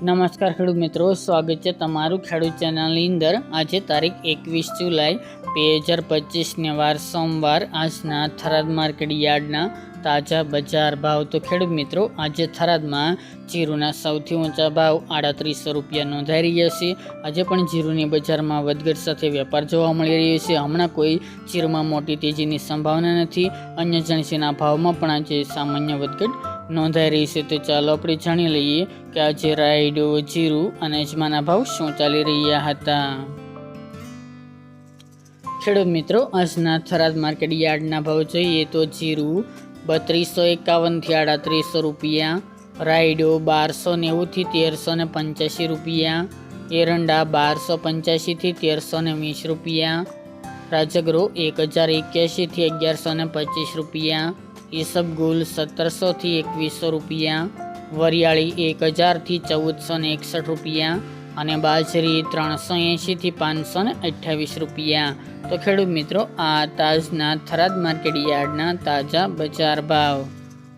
નમસ્કાર ખેડૂત મિત્રો, સ્વાગત છે તમારું ખેડૂત ચેનલની અંદર। આજે તારીખ 21 જુલાઈ 2025ને વાર સોમવાર। આજના થરાદ માર્કેટ યાર્ડના તાજા બજાર ભાવ। તો ખેડૂત મિત્રો, આજે થરાદમાં જીરુના સૌથી ઊંચા ભાવ 3800 રૂપિયા નોંધાઈ રહ્યા છે। આજે પણ જીરુની બજારમાં વધઘટ સાથે વેપાર જોવા મળી રહ્યો છે। હમણાં કોઈ જીરુમાં મોટી તેજીની સંભાવના નથી। અન્ય જણસીના ભાવમાં પણ આજે સામાન્ય વધઘટ નોંધાઈ રહી છે। તો ચાલો આપણે જાણી લઈએ કે આજે રાયડો, જીરું અને અજમાના ભાવ શું ચાલી રહ્યા હતા। ખેડૂત મિત્રો, આજના થરાદ માર્કેટ યાર્ડના ભાવ જોઈએ તો જીરું 3251 થી 3800 રૂપિયા, રાયડો 1290 થી 1385 રૂપિયા, એરંડા 1285 થી 1320 રૂપિયા, રાજગરો 1081 થી 1125 રૂપિયા, ઈસબગુલ 1700 થી 2100 રૂપિયા, વરિયાળી 1000 થી 1461 રૂપિયા અને બાજરી 380 થી 528 રૂપિયા। તો ખેડૂત મિત્રો, આ તાજના થરાદ માર્કેટ યાર્ડના તાજા બજાર ભાવ।